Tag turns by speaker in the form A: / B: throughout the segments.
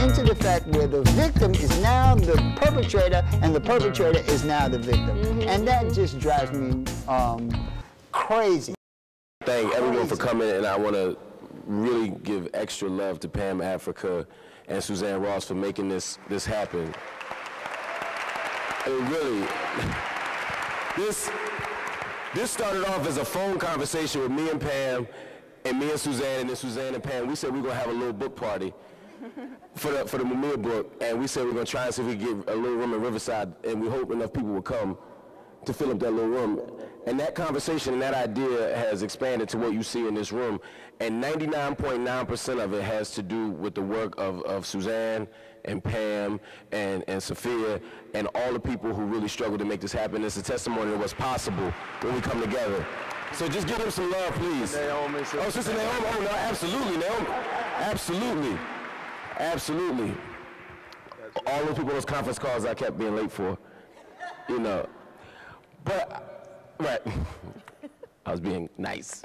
A: into the fact where the victim is now the perpetrator and the perpetrator is now the victim. And that just drives me crazy.
B: Thank everyone for coming, and I want to really give extra love to Pam Africa and Suzanne Ross for making this happen. I mean, really, this started off as a phone conversation with me and Pam, and me and Suzanne, and then Suzanne and Pam. We said we were gonna have a little book party for the Mumia book, and we said we we're gonna try and see if we could get a little room in Riverside, and we hope enough people would come to fill up that little room. And that conversation and that idea has expanded to what you see in this room, and 99.9% of it has to do with the work of Suzanne and Pam and Sophia and all the people who really struggle to make this happen. It's a testimony of what's possible when we come together. So just give them some love, please.
C: Naomi,
B: oh, Sister Naomi. Oh, no, absolutely, Naomi. Absolutely. Absolutely. All those people on those conference calls I kept being late for, you know. But, right, I was being nice.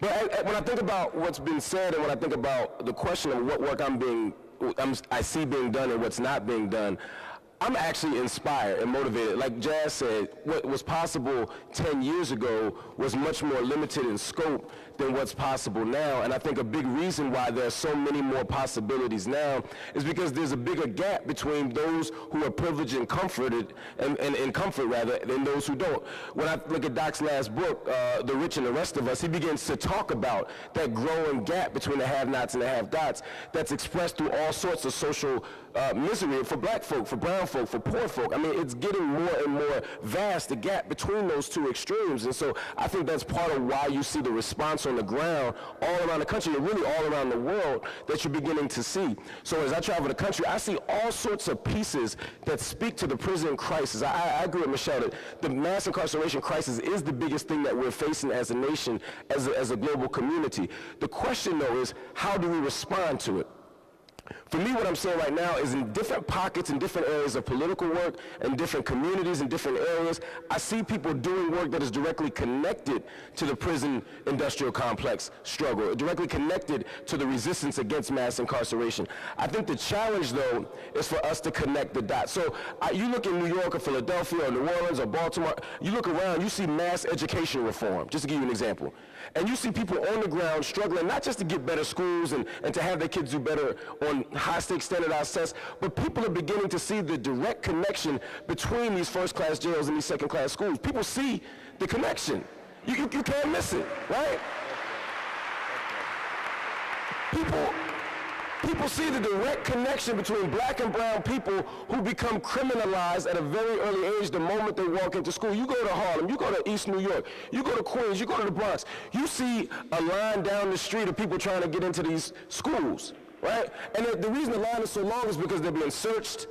B: But when I think about what's been said and when I think about the question of what work I see being done and what's not being done, I'm actually inspired and motivated. Like Jazz said, what was possible 10 years ago was much more limited in scope than what's possible now. And I think a big reason why there are so many more possibilities now is because there's a bigger gap between those who are privileged and comforted, and in comfort rather, than those who don't. When I look at Doc's last book, The Rich and the Rest of Us, he begins to talk about that growing gap between the have-nots and the have-dots that's expressed through all sorts of social misery for black folk, for brown folk, for poor folk. I mean, it's getting more and more vast, the gap between those two extremes. And so I think that's part of why you see the response on the ground all around the country and really all around the world that you're beginning to see. So as I travel the country, I see all sorts of pieces that speak to the prison crisis. I agree with Michelle that the mass incarceration crisis is the biggest thing that we're facing as a nation, as a global community. The question, though, is how do we respond to it? For me, what I'm saying right now is in different pockets, in different areas of political work, in different communities, in different areas, I see people doing work that is directly connected to the prison industrial complex struggle, directly connected to the resistance against mass incarceration. I think the challenge, though, is for us to connect the dots. So you look in New York or Philadelphia or New Orleans or Baltimore, you look around, you see mass education reform, just to give you an example. And you see people on the ground struggling, not just to get better schools and to have their kids do better on high-stakes standardized tests, but people are beginning to see the direct connection between these first-class jails and these second-class schools. People see the connection. You can't miss it, right? People see the direct connection between black and brown people who become criminalized at a very early age the moment they walk into school. You go to Harlem, you go to East New York, you go to Queens, you go to the Bronx, you see a line down the street of people trying to get into these schools, right? And the reason the line is so long is because they're being searched,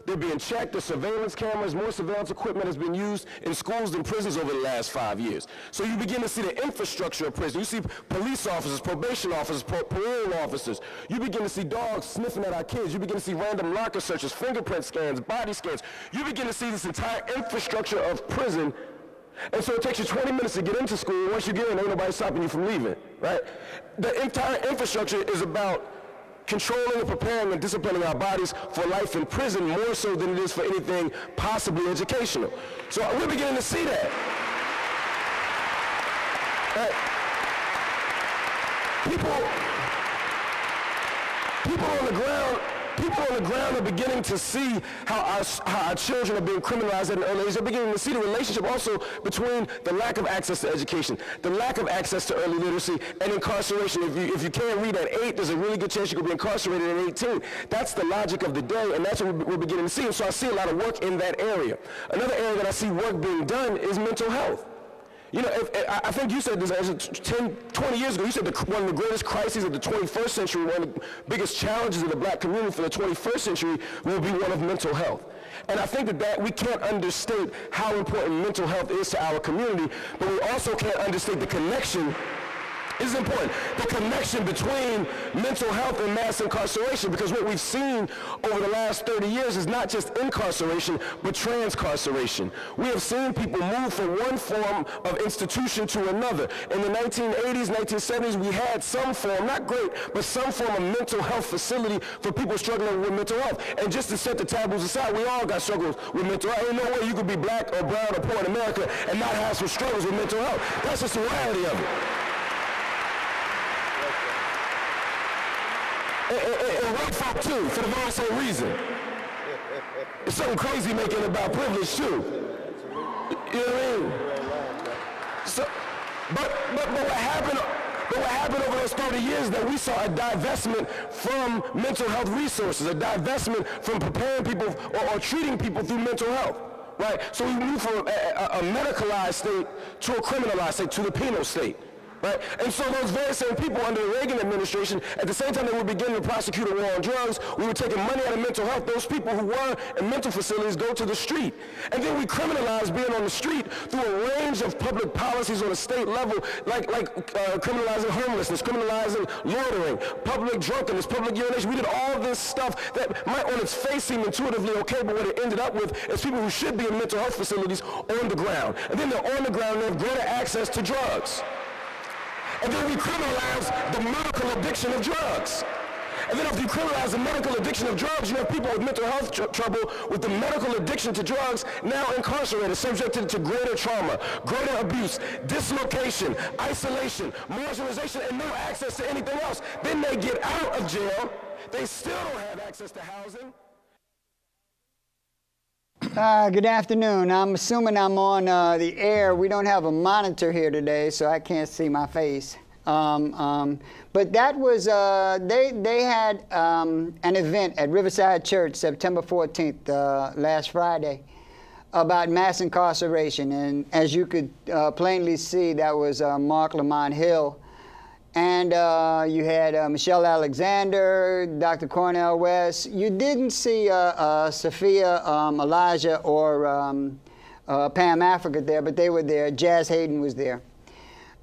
B: they're being checked, there's surveillance cameras, more surveillance equipment has been used in schools than prisons over the last 5 years. So you begin to see the infrastructure of prison. You see police officers, probation officers, parole officers. You begin to see dogs sniffing at our kids. You begin to see random locker searches, fingerprint scans, body scans. You begin to see this entire infrastructure of prison. And so it takes you 20 minutes to get into school. Once you get in, ain't nobody stopping you from leaving, right? The entire infrastructure is about controlling and preparing and disciplining our bodies for life in prison more so than it is for anything possibly educational. So we're beginning to see that. People on the ground are beginning to see how our children are being criminalized at an early age. They're beginning to see the relationship also between the lack of access to education, the lack of access to early literacy, and incarceration. If you can't read at 8, there's a really good chance you could be incarcerated at 18. That's the logic of the day, and that's what we're beginning to see. And so I see a lot of work in that area. Another area that I see work being done is mental health. You know, I think you said this 10, 20 years ago, you said one of the greatest crises of the 21st century, one of the biggest challenges of the black community for the 21st century will be one of mental health. And I think that we can't understate how important mental health is to our community, but we also can't understate the connection is important. The connection between mental health and mass incarceration, because what we've seen over the last 30 years is not just incarceration, but transcarceration. We have seen people move from one form of institution to another. In the 1980s, 1970s, we had some form, not great, but some form of mental health facility for people struggling with mental health. And just to set the taboos aside, we all got struggles with mental health. Ain't no way you could be black or brown or poor in America and not have some struggles with mental health. That's just the reality of it. And white folk too, for the very same reason. There's something crazy making it about privilege too. You know what I mean? So, but what happened? But what happened over those 30 years that we saw a divestment from mental health resources, a divestment from preparing people or treating people through mental health, right? So we moved from a medicalized state to a criminalized state, to the penal state. Right? And so those very same people under the Reagan administration, at the same time they were beginning to prosecute a war on drugs, we were taking money out of mental health. Those people who were in mental facilities go to the street. And then we criminalize being on the street through a range of public policies on a state level, like criminalizing homelessness, criminalizing loitering, public drunkenness, public urination. We did all this stuff that might on its face seem intuitively okay, but what it ended up with is people who should be in mental health facilities on the ground. And then they're on the ground and they have greater access to drugs. And then we criminalize the medical addiction of drugs. And then if you criminalize the medical addiction of drugs, you have people with mental health trouble with the medical addiction to drugs now incarcerated, subjected to greater trauma, greater abuse, dislocation, isolation, marginalization, and no access to anything else. Then they get out of jail. They still don't have access to housing.
A: Good afternoon. I'm assuming I'm on the air. We don't have a monitor here today, so I can't see my face. But that was, they had an event at Riverside Church September 14th, last Friday, about mass incarceration. And as you could plainly see, that was Mark Lamont Hill. And you had Michelle Alexander, Dr. Cornel West. You didn't see Sophia, Elijah, or Pam Africa there, but they were there. Jazz Hayden was there.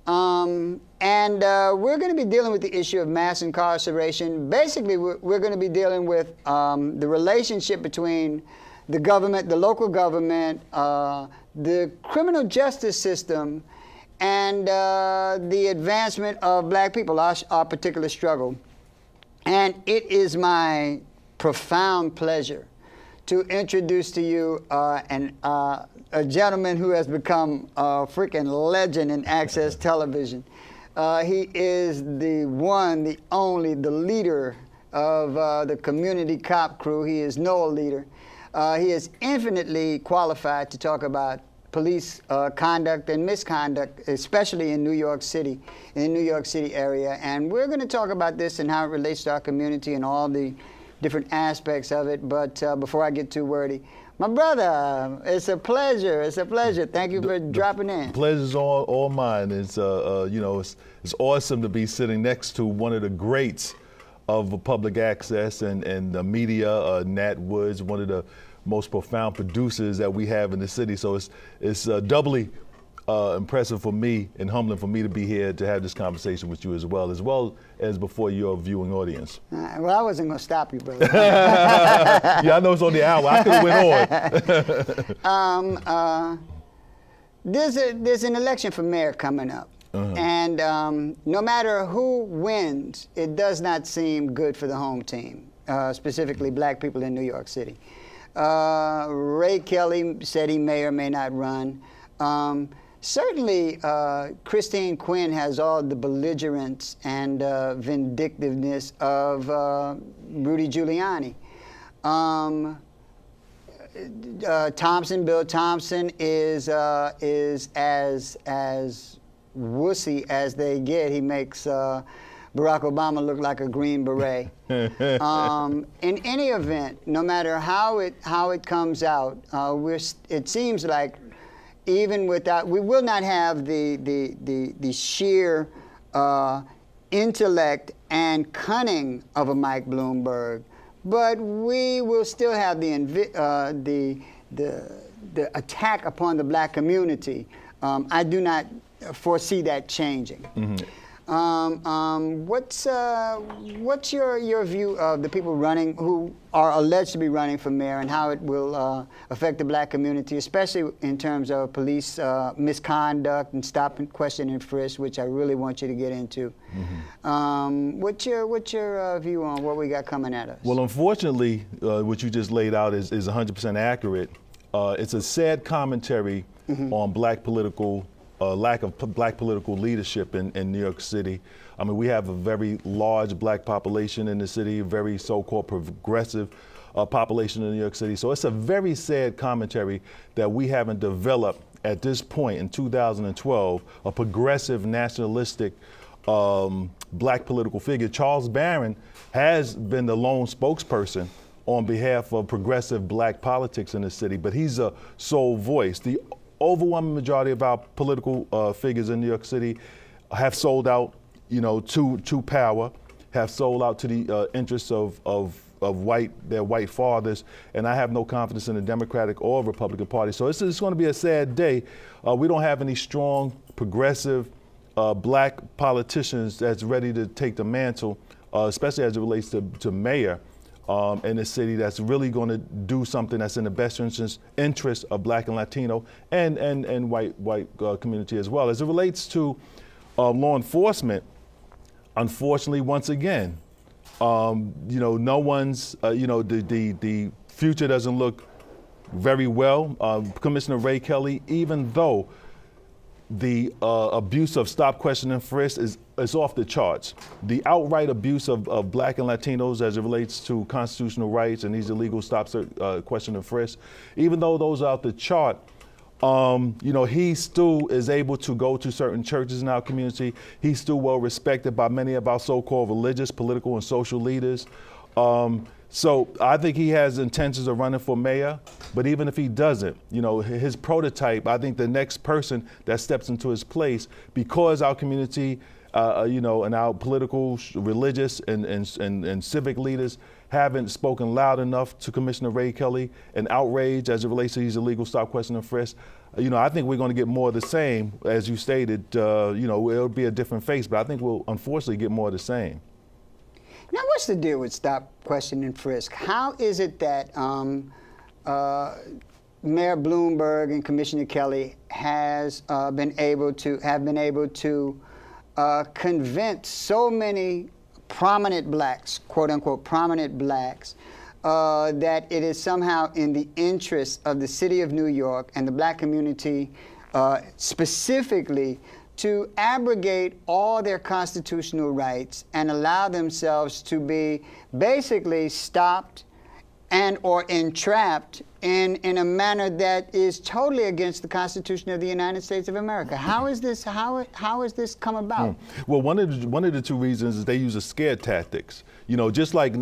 A: And we're going to be dealing with the issue of mass incarceration. Basically, we're going to be dealing with the relationship between the government, the local government, the criminal justice system, and the advancement of black people, our particular struggle. And it is my profound pleasure to introduce to you a gentleman who has become a freaking legend in Access Television. He is the one, the only, the leader of the community cop crew. He is NOEL leader. He is infinitely qualified to talk about police conduct and misconduct, especially in New York City, in the New York City area. And we're going to talk about this and how it relates to our community and all the different aspects of it. But before I get too wordy, my brother, it's a pleasure. It's a pleasure. Thank you for dropping in.
C: Pleasure's all mine. It's you know, it's awesome to be sitting next to one of the greats of public access and the media, Nat Woods, one of the most profound producers that we have in the city. So it's doubly impressive for me and humbling for me to be here to have this conversation with you as well as before your viewing audience.
A: Well, I wasn't going to stop you, brother.
C: Yeah, I know it's on the hour. I could have went on.
A: There's an election for mayor coming up. And no matter who wins, it does not seem good for the home team, specifically black people in New York City. Ray Kelly said he may or may not run. Certainly, Christine Quinn has all the belligerence and vindictiveness of Rudy Giuliani. Bill Thompson is as wussy as they get. He makes Barack Obama look like a Green Beret. In any event, no matter how it comes out, it seems like even without, we will not have the sheer intellect and cunning of a Mike Bloomberg, but we will still have the attack upon the black community. I do not foresee that changing. What's your view of the people running who are alleged to be running for mayor and how it will affect the black community, especially in terms of police misconduct and stop and question and frisk, which I really want you to get into. Mm-hmm. What's your view on what we got coming at us?
C: Well, unfortunately, what you just laid out is 100% accurate. It's a sad commentary on black political lack of black political leadership in New York City. I mean, we have a very large black population in the city, a very so-called progressive population in New York City. So it's a very sad commentary that we haven't developed at this point in 2012 a progressive nationalistic black political figure. Charles Barron has been the lone spokesperson on behalf of progressive black politics in the city, but he's a sole voice. The overwhelming majority of our political figures in New York City have sold out, to power, have sold out to the interests of their white fathers, and I have no confidence in the Democratic or Republican Party. So it's going to be a sad day. We don't have any strong, progressive black politicians that's ready to take the mantle, especially as it relates to mayor. In the city that's really going to do something that's in the best interest of black and Latino and white community as well. As it relates to law enforcement, unfortunately, once again, no one's, the future doesn't look very well. Commissioner Ray Kelly, even though the abuse of stop, question, and frisk is off the charts. The outright abuse of black and Latinos as it relates to constitutional rights and these illegal stop, question, and frisk, even though those are off the chart, he still is able to go to certain churches in our community. He's still well respected by many of our so-called religious, political, and social leaders. So I think he has intentions of running for mayor, but even if he doesn't, his prototype, I think the next person that steps into his place, because our community, and our political, religious, and civic leaders haven't spoken loud enough to Commissioner Ray Kelly and outrage as it relates to these illegal stop, question, and frisk. I think we're going to get more of the same, as you stated. It'll be a different face, but I think we'll unfortunately get more of the same.
A: Now, what's the deal with stop, question, and frisk? How is it that Mayor Bloomberg and Commissioner Kelly have been able to convince so many prominent blacks, quote unquote prominent blacks, that it is somehow in the interest of the city of New York and the black community specifically to abrogate all their constitutional rights and allow themselves to be basically stopped and or entrapped in a manner that is totally against the Constitution of the United States of America? How is this come about?
C: Well, one of the two reasons is they use a scare tactics. Just like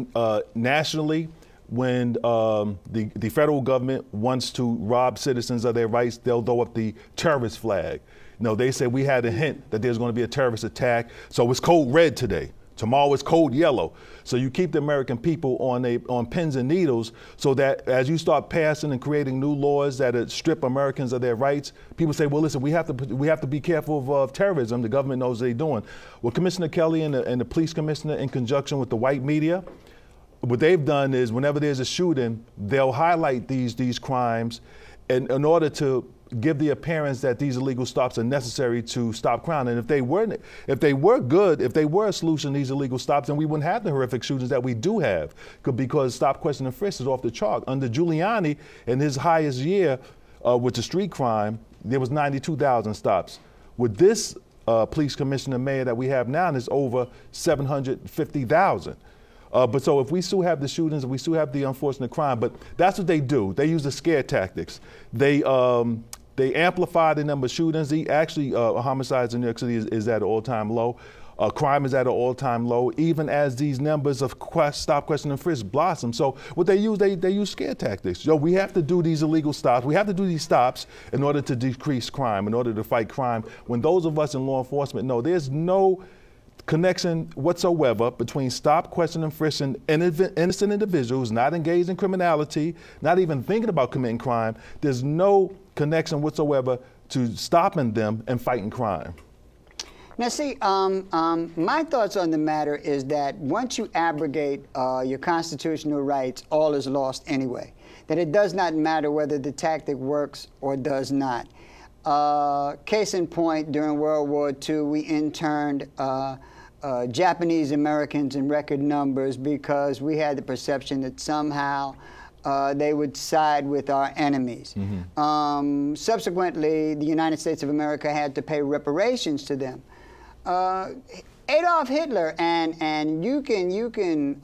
C: nationally, when the federal government wants to rob citizens of their rights, they'll throw up the terrorist flag. They said we had a hint that there's going to be a terrorist attack, so it's code red today. Tomorrow it's code yellow. So you keep the American people on pins and needles so that as you start passing and creating new laws that strip Americans of their rights, people say, well, listen, we have to be careful of terrorism. The government knows what they're doing. Well, Commissioner Kelly and the police commissioner, in conjunction with the white media, what they've done is whenever there's a shooting, they'll highlight these crimes in order to give the appearance that these illegal stops are necessary to stop crime. And if they were good, if they were a solution to these illegal stops, then we wouldn't have the horrific shootings that we do have, because stop, question, and frisk is off the chart. Under Giuliani, in his highest year with the street crime, there was 92,000 stops. With this police commissioner mayor that we have now, there's over 750,000. But so if we still have the shootings, we still have the unfortunate crime, but that's what they do. They use the scare tactics. They amplify the number of shootings. Actually, homicides in New York City is at an all-time low. Crime is at an all-time low, even as these numbers of stop, question, and frisk blossom. So what they use scare tactics. We have to do these illegal stops. We have to do these stops in order to decrease crime, in order to fight crime. When those of us in law enforcement know there's no connection whatsoever between stop, question, and frisk and innocent individuals not engaged in criminality, not even thinking about committing crime. There's no connection whatsoever to stopping them and fighting crime.
A: Now, see, my thoughts on the matter is that once you abrogate your constitutional rights, all is lost anyway. That it does not matter whether the tactic works or does not. Case in point, during World War II, we interned Japanese Americans in record numbers because we had the perception that somehow they would side with our enemies. Mm-hmm. Subsequently, the United States of America had to pay reparations to them. Adolf Hitler, and you can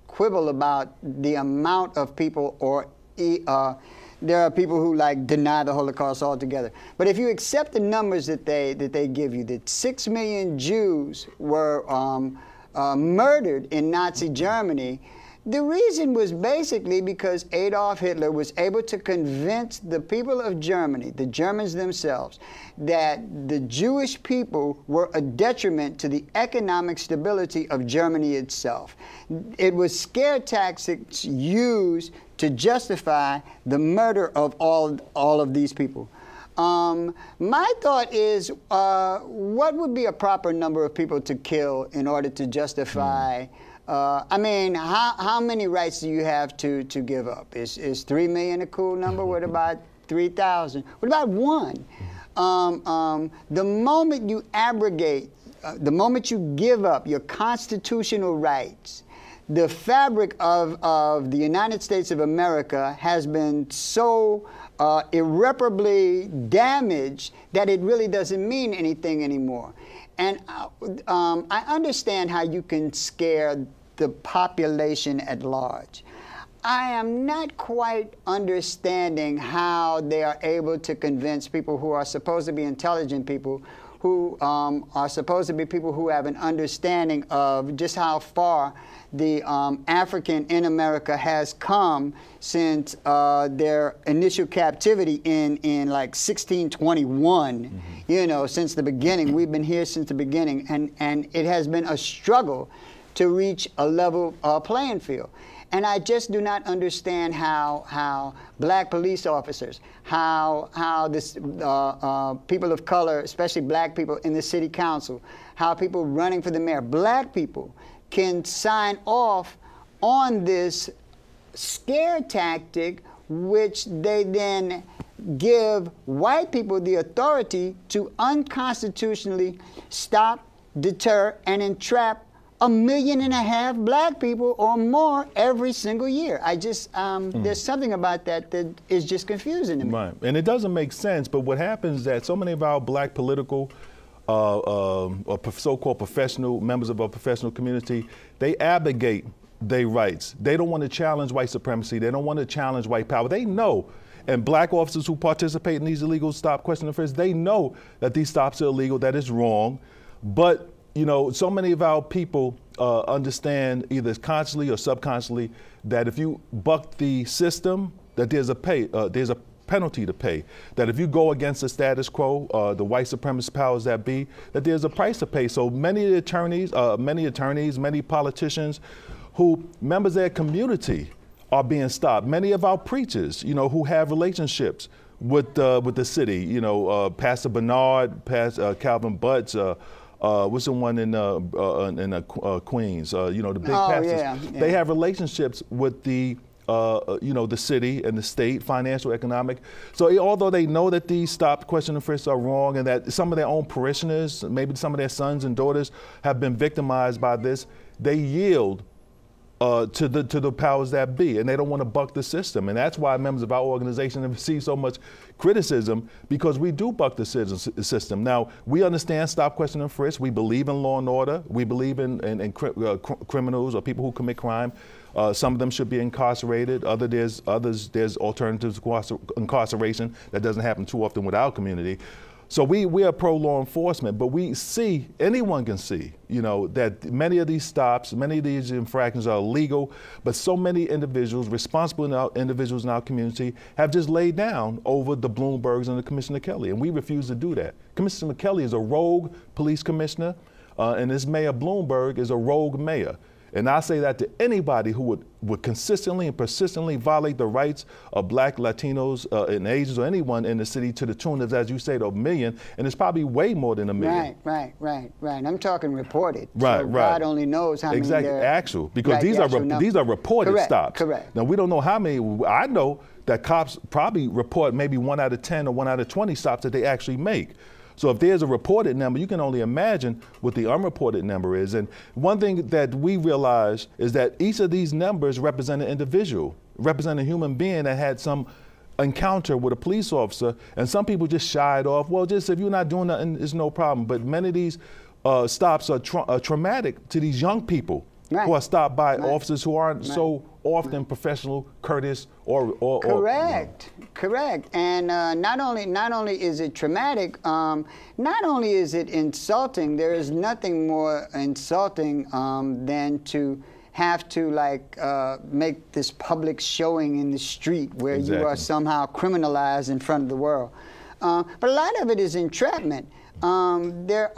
A: quibble about the amount of people, or there are people who deny the Holocaust altogether. But if you accept the numbers that they give you, that 6 million Jews were murdered in Nazi Germany, the reason was basically because Adolf Hitler was able to convince the people of Germany, the Germans themselves, that the Jewish people were a detriment to the economic stability of Germany itself. It was scare tactics used to justify the murder of all of these people. My thought is, what would be a proper number of people to kill in order to justify I mean, how many rights do you have to give up? Is 3 million a cool number? What about 3,000? What about 1? The moment you abrogate, the moment you give up your constitutional rights, the fabric of the United States of America has been so irreparably damaged that it really doesn't mean anything anymore. And I understand how you can scare the population at large. I am not quite understanding how they are able to convince people who are supposed to be intelligent people, who are supposed to be people who have an understanding of just how far the African in America has come since their initial captivity in like 1621. Mm-hmm. You know, since the beginning. We've been here since the beginning, and it has been a struggle to reach a level playing field. And I just do not understand how black police officers, how this people of color, especially black people in the city council, how people running for the mayor, black people, can sign off on this scare tactic, which they then give white people the authority to unconstitutionally stop, deter, and entrap 1.5 million black people or more every single year. I just, there's something about that is just confusing to me.
C: Right, and it doesn't make sense, but what happens is that so many of our black political or so-called professional members of our professional community, they abdicate their rights. They don't want to challenge white supremacy. They don't want to challenge white power. They know, and black officers who participate in these illegal stop, question, and frisk, they know that these stops are illegal, that is wrong, but you know, so many of our people understand either consciously or subconsciously that if you buck the system, that there's a penalty to pay. That if you go against the status quo, the white supremacist powers that be, that there's a price to pay. So many attorneys, many politicians who members of their community are being stopped. Many of our preachers, you know, who have relationships with the city, you know, Pastor Bernard, Calvin Butts, what's the one in Queens? You know, the big pastors. Yeah. They have relationships with the, you know, the city and the state, financial, economic. So although they know that these stop, question, and frisk are wrong, and that some of their own parishioners, maybe some of their sons and daughters, have been victimized by this, they yield to the powers that be, and they don't want to buck the system. And that's why members of our organization have received so much criticism, because we do buck the system. Now, we understand stop, question, and frisk. We believe in law and order. We believe in criminals or people who commit crime. Some of them should be incarcerated. There's alternatives to incarceration. That doesn't happen too often with our community. So we are pro-law enforcement, but we see, anyone can see, you know, that many of these stops, many of these infractions are illegal, but so many individuals, responsible individuals in our community, have just laid down over the Bloombergs and the Commissioner Kelly, and we refuse to do that. Commissioner Kelly is a rogue police commissioner, and this Mayor Bloomberg is a rogue mayor. And I say that to anybody who would consistently and persistently violate the rights of Black, Latinos, and Asians, or anyone in the city to the tune of, as you said, a million, and it's probably way more than a million.
A: Right. I'm talking reported.
C: Right,
A: so
C: right.
A: God only knows how many there are.
C: Actual, because these are reported stops.
A: Correct.
C: Now, we don't know how many. I know that cops probably report maybe 1 out of 10 or 1 out of 20 stops that they actually make. So if there's a reported number, you can only imagine what the unreported number is. And one thing that we realize is that each of these numbers represent an individual, represent a human being that had some encounter with a police officer. And some people just shied off. Well, just if you're not doing nothing, it's no problem. But many of these stops are traumatic to these young people who are stopped by officers who aren't so often professional, courteous, or
A: correct. And not only is it traumatic, not only is it insulting. There is nothing more insulting than to have to make this public showing in the street where you are somehow criminalized in front of the world. But a lot of it is entrapment. There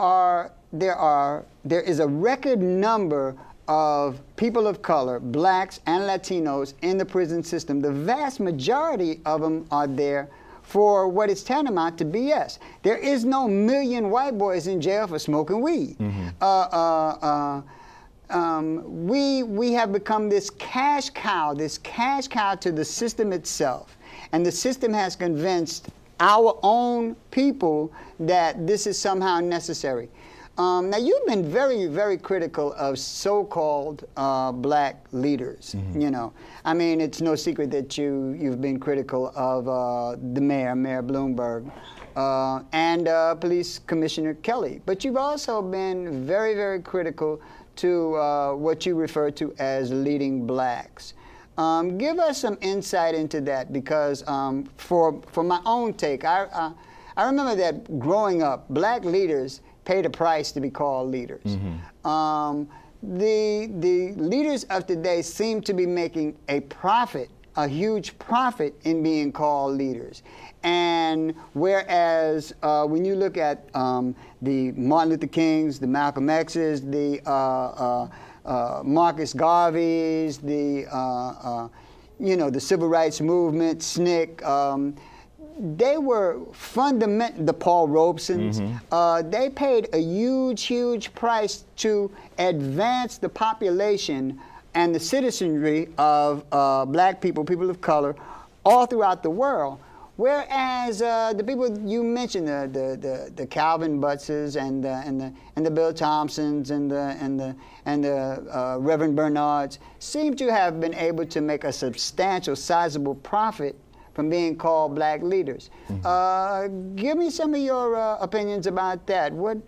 A: is a record number of people of color, Blacks and Latinos, in the prison system. The vast majority of them are there for what is tantamount to BS. There is no million white boys in jail for smoking weed. We have become this cash cow to the system itself. And the system has convinced our own people that this is somehow necessary. Now, you've been very, very critical of so-called Black leaders. You know, I mean, it's no secret that you've been critical of the Mayor Bloomberg, and Police Commissioner Kelly. But you've also been very, very critical to what you refer to as leading Blacks. Give us some insight into that, because for my own take, I remember that growing up, Black leaders paid a price to be called leaders. The leaders of today seem to be making a profit, a huge profit, in being called leaders. And whereas when you look at the Martin Luther Kings, the Malcolm X's, the Marcus Garveys, the Civil Rights Movement, SNCC, they were fundamental, the Paul Robesons, they paid a huge, huge price to advance the population and the citizenry of Black people, people of color, all throughout the world. Whereas the people you mentioned, the Calvin Buttses and the Bill Thompsons and the Reverend Bernards seem to have been able to make a substantial, sizable profit from being called Black leaders. Give me some of your opinions about that.
C: Well,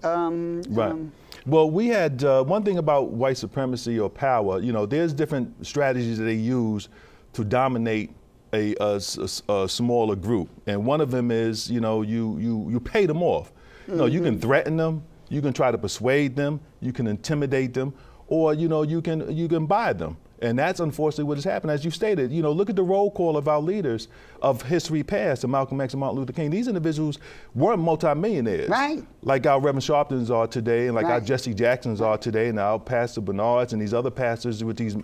C: we had one thing about white supremacy or power. You know, there's different strategies that they use to dominate a smaller group, and one of them is, you pay them off. You can threaten them, you can try to persuade them, you can intimidate them, or you can buy them. And that's unfortunately what has happened. As you stated, look at the roll call of our leaders of history past, Malcolm X and Martin Luther King. These individuals weren't multimillionaires. Right. Like our Reverend Sharptons are today, and like our Jesse Jacksons are today, and our Pastor Bernards and these other pastors with these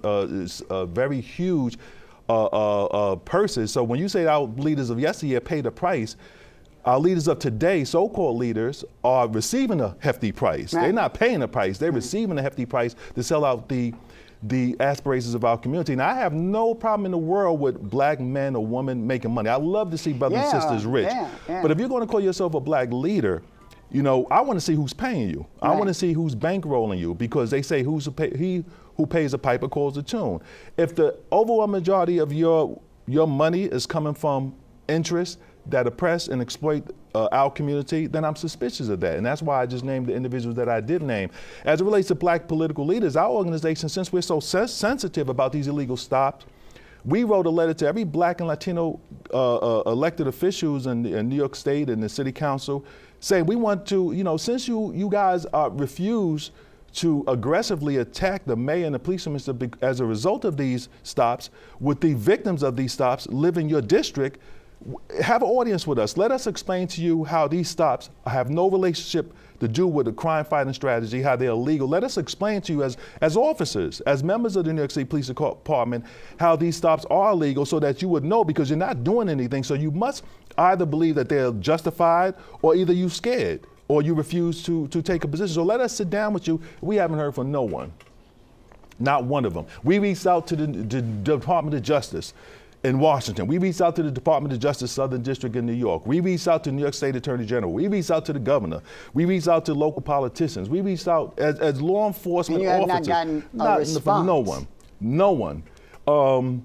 C: very huge purses. So when you say our leaders of yesteryear paid a price, our leaders of today, so-called leaders, are receiving a hefty price. They're not paying a price. They're receiving a hefty price to sell out the aspirations of our community. And I have no problem in the world with Black men or women making money. I love to see brothers and sisters rich. But if you're going to call yourself a Black leader, I want to see who's paying you. I want to see who's bankrolling you, because they say he who pays a piper calls a tune. If the overwhelming majority of your money is coming from interests that oppress and exploit our community, then I'm suspicious of that. And that's why I just named the individuals that I did name. As it relates to Black political leaders, our organization, since we're so sensitive about these illegal stops, we wrote a letter to every Black and Latino elected officials in New York State and the City Council, saying we want to, since you guys refuse to aggressively attack the mayor and the police commissioner as a result of these stops, with the victims of these stops live in your district, have an audience with us. Let us explain to you how these stops have no relationship to do with the crime fighting strategy, how they're illegal. Let us explain to you as officers, as members of the New York City Police Department, how these stops are illegal so that you would know, because you're not doing anything. So you must either believe that they're justified, or either you're scared or you refuse to take a position. So let us sit down with you. We haven't heard from no one, not one of them. We reached out to the Department of Justice in Washington. We reached out to the Department of Justice Southern District in New York. We reached out to New York State Attorney General. We reached out to the governor. We reached out to local politicians. We reached out as law enforcement officers.
A: And you have not gotten a response?
C: No one. No one. And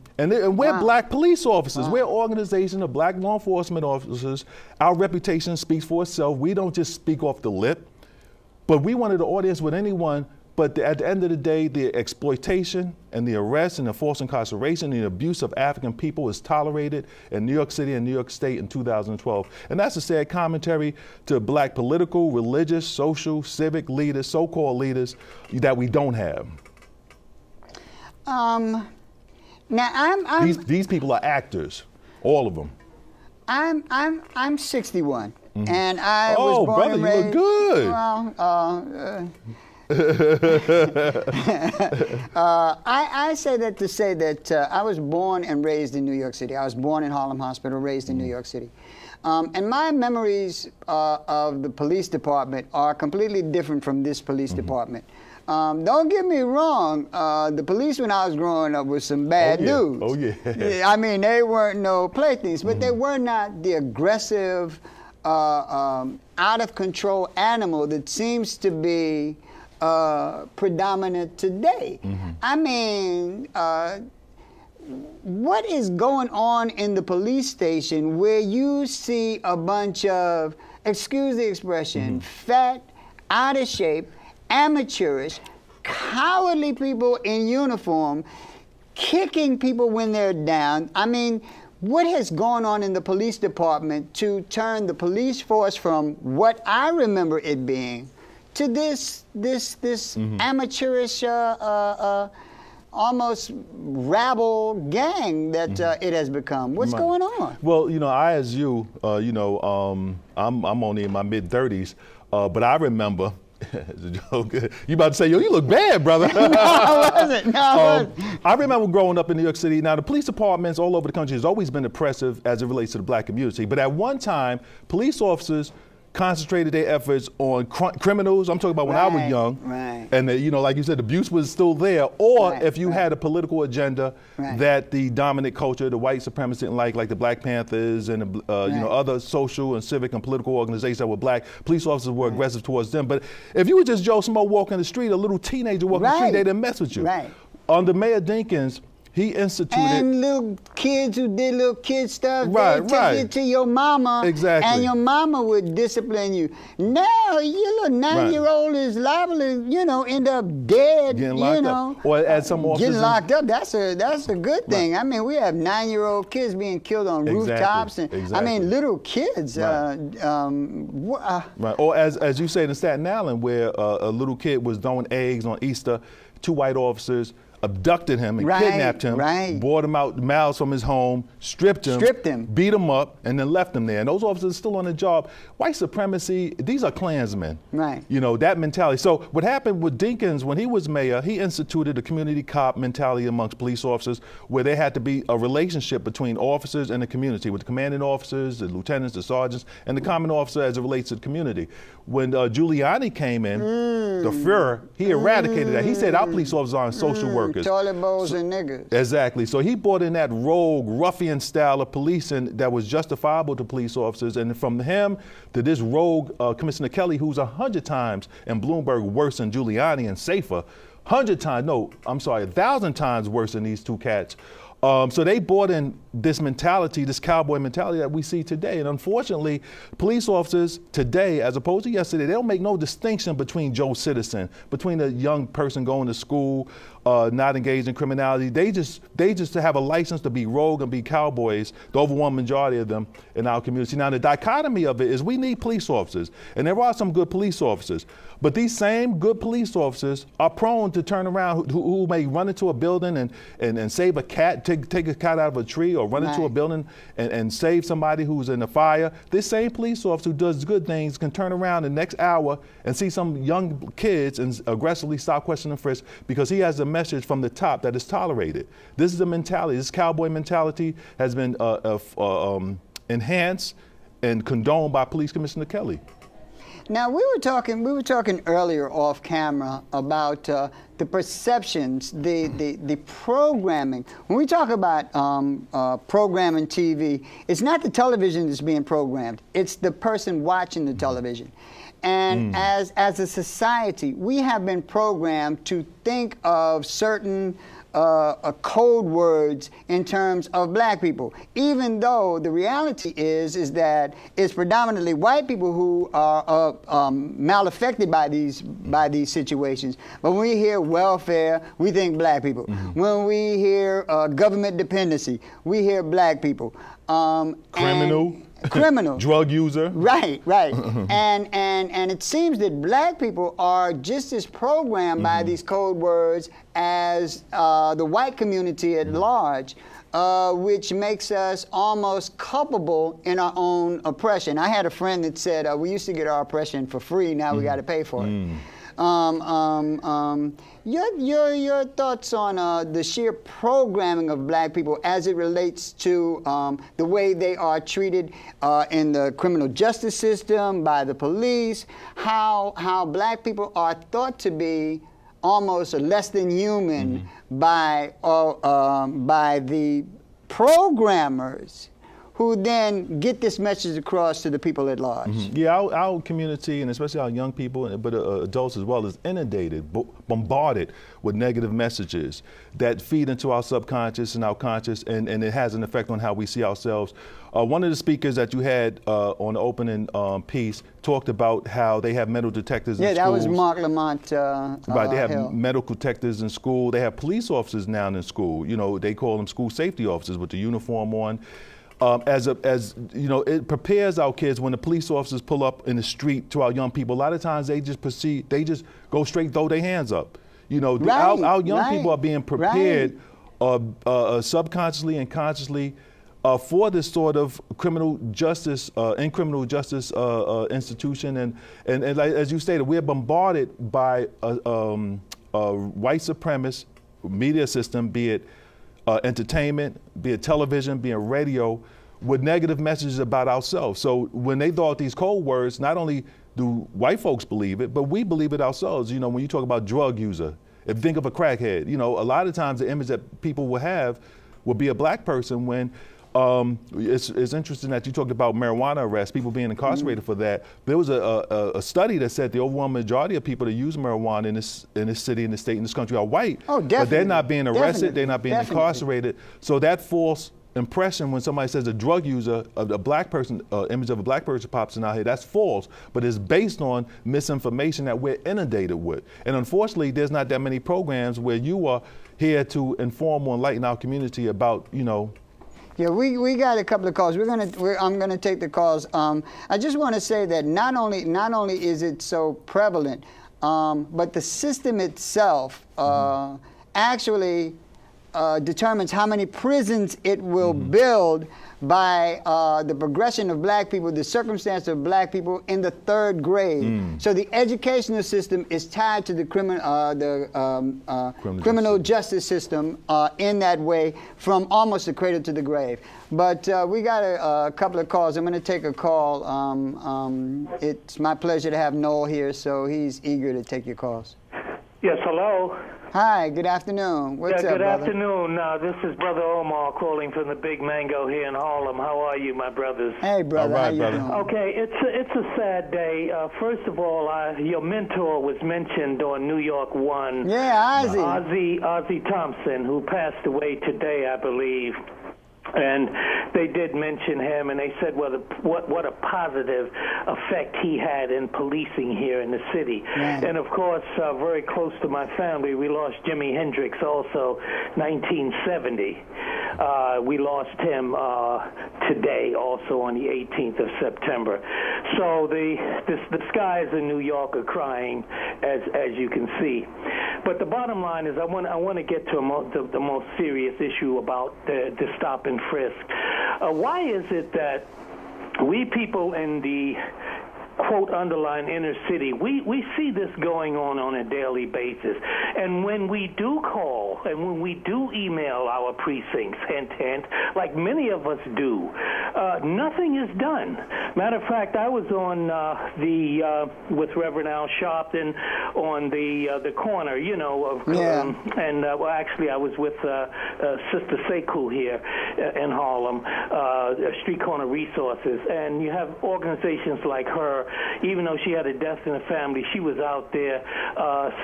C: we're black police officers. We're an organization of black law enforcement officers. Our reputation speaks for itself. We don't just speak off the lip, but we wanted the audience with anyone. But at the end of the day, the exploitation and the arrest and the forced incarceration and the abuse of African people is tolerated in New York City and New York State in 2012. And that's a sad commentary to black political, religious, social, civic leaders, so-called leaders that we don't have.
A: Now
C: these people are actors, all of them.
A: I'm 61, and I was born
C: brother,
A: and raised.
C: You look good.
A: Well, I say that to say that I was born and raised in New York City. I was born in Harlem Hospital, raised in New York City. And my memories of the police department are completely different from this police department. Don't get me wrong, the police when I was growing up was some bad dudes.
C: Oh, yeah.
A: I mean, they weren't no playthings, but they were not the aggressive, out of control animal that seems to be predominant today. I mean, what is going on in the police station where you see a bunch of, excuse the expression, fat, out of shape, amateurish, cowardly people in uniform kicking people when they're down? I mean, what has gone on in the police department to turn the police force from what I remember it being to this amateurish, almost rabble gang that it has become? What's going on?
C: Well, you know, I as you, I'm only in my mid-30s, but I remember. It's a joke. You about to say, yo, you look bad, brother.
A: No, I wasn't. No, I wasn't.
C: I remember growing up in New York City. Now, the police departments all over the country has always been oppressive as it relates to the black community. But at one time, police officers concentrated their efforts on criminals. I'm talking about when I was young.
A: Right.
C: And, like you said, abuse was still there. Or if you had a political agenda that the dominant culture, the white supremacists didn't like the Black Panthers and the, other social and civic and political organizations that were black, police officers were aggressive towards them. But if you were just Joe Smo walking the street, a little teenager walking the street, they didn't mess with you. Under Mayor Dinkins, he instituted...
A: And little kids who did little kid stuff, they'd take you to your mama, and your mama would discipline you. Now, your little 9-year-old is liable to, end up dead,
C: getting locked up. Or as some officers...
A: Getting locked up, that's a good thing. I mean, we have 9-year-old kids being killed on rooftops. And I mean, little kids.
C: Or as you said in Staten Island, where a little kid was throwing eggs on Easter, 2 white officers abducted him and kidnapped him, brought him out miles from his home, stripped him, beat him up, and then left him there. And those officers are still on the job. White supremacy, these are Klansmen. That mentality. So what happened with Dinkins, when he was mayor, he instituted a community cop mentality amongst police officers where there had to be a relationship between officers and the community, with the commanding officers, the lieutenants, the sergeants, and the common officer as it relates to the community. When Giuliani came in, the Fuhrer, he eradicated that. He said our police officers aren't social workers.
A: Toilet bowls and niggas.
C: Exactly. So he brought in that rogue, ruffian style of policing that was justifiable to police officers. And from him to this rogue Commissioner Kelly, who's 100 times in Bloomberg worse than Giuliani and safer, 1,000 times worse than these two cats. So they brought in this mentality, this cowboy mentality that we see today. And unfortunately, police officers today, as opposed to yesterday, they don't make no distinction between Joe Citizen, between a young person going to school, not engaged in criminality. They just have a license to be rogue and be cowboys, the overwhelming majority of them in our community. Now, the dichotomy of it is we need police officers, and there are some good police officers. But these same good police officers are prone to turn around, who may run into a building and save a cat, take a cat out of a tree or run into a building and save somebody who's in a fire. This same police officer who does good things can turn around the next hour and see some young kids and aggressively stop, question, and frisk because he has a message from the top that is tolerated. This is a mentality. This cowboy mentality has been enhanced and condoned by Police Commissioner Kelly.
A: Now we were talking earlier off camera about the perceptions, the programming. When we talk about programming TV, it's not the television that's being programmed. It's the person watching the television. And as a society, we have been programmed to think of certain code words in terms of black people, even though the reality is that it's predominantly white people who are malaffected by these situations. But when we hear welfare, we think black people. When we hear government dependency, we hear black people. Criminal. Drug user. Right. And it seems that black people are just as programmed by these code words as the white community at large, which makes us almost culpable in our own oppression. I had a friend that said, we used to get our oppression for free, now we got to pay for it. Your thoughts on the sheer programming of black people as it relates to the way they are treated in the criminal justice system, by the police, how black people are thought to be almost less than human by the programmers, who then get this message across to the people at large.
C: Yeah, our community, and especially our young people, but adults as well, is inundated, bombarded with negative messages that feed into our subconscious and our conscious, and it has an effect on how we see ourselves. One of the speakers that you had on the opening piece talked about how they have metal detectors in schools. Yeah,
A: that was Mark Lamont
C: Right, they have
A: Hill.
C: medical detectors in school. They have police officers now in school. You know, they call them school safety officers with the uniform on. As you know, it prepares our kids when the police officers pull up in the street to our young people. A lot of times they just go straight, throw their hands up. You know, our young people are being prepared subconsciously and consciously for this sort of criminal justice, institution. And as you stated, we're bombarded by a white supremacist media system, be it entertainment, be it television, be it radio, with negative messages about ourselves. So when they throw out these code words, not only do white folks believe it, but we believe it ourselves. You know, when you talk about drug user, if you think of a crackhead, you know, a lot of times the image that people will have will be a black person when it's interesting that you talked about marijuana arrests, people being incarcerated for that. There was a study that said the overwhelming majority of people that use marijuana in this city, in this state, in this country are white.
A: Oh, definitely.
C: But they're not being arrested, they're not being incarcerated. So that false impression when somebody says a drug user, a black person, image of a black person pops in our head, that's false, but it's based on misinformation that we're inundated with. And unfortunately, there's not that many programs where you are here to inform or enlighten our community about, you know.
A: Yeah, we got a couple of calls. I'm gonna take the calls. I just want to say that not only is it so prevalent, but the system itself actually determines how many prisons it will build by the progression of black people, the circumstance of black people in the third grade. So the educational system is tied to the criminal justice system in that way, from almost the cradle to the grave. But we got a couple of calls. I'm going to take a call. It's my pleasure to have Noel here, so he's eager to take your calls.
D: Yes, hello.
A: Hi, good afternoon. What's up,
D: good
A: brother?
D: afternoon. This is Brother Omar calling from the Big Mango here in Harlem. How are you, my brothers?
A: Hey, brother.
C: All right,
A: how you
C: brother.
A: doing?
D: Okay, it's a sad day. First of all, your mentor was mentioned on New York One.
A: Yeah, Ozzy.
D: Ozzy Thompson, who passed away today, I believe. And they did mention him, and they said what a positive effect he had in policing here in the city.
A: Yeah.
D: And of course, very close to my family, we lost Jimi Hendrix also, 1970. We lost him today, also on the 18th of September. So the skies in New York are crying, as you can see. But the bottom line is, I want to get to the most serious issue about the stop and frisk. Why is it that we people in the quote underline inner city, we see this going on a daily basis, and when we do call and when we do email our precincts, hint hint, like many of us do, nothing is done. Matter of fact, I was on with Reverend Al Sharpton on the corner, you know, and well, actually I was with Sister Sekou here in Harlem, Street Corner Resources, and you have organizations like her. Even though she had a death in the family, she was out there,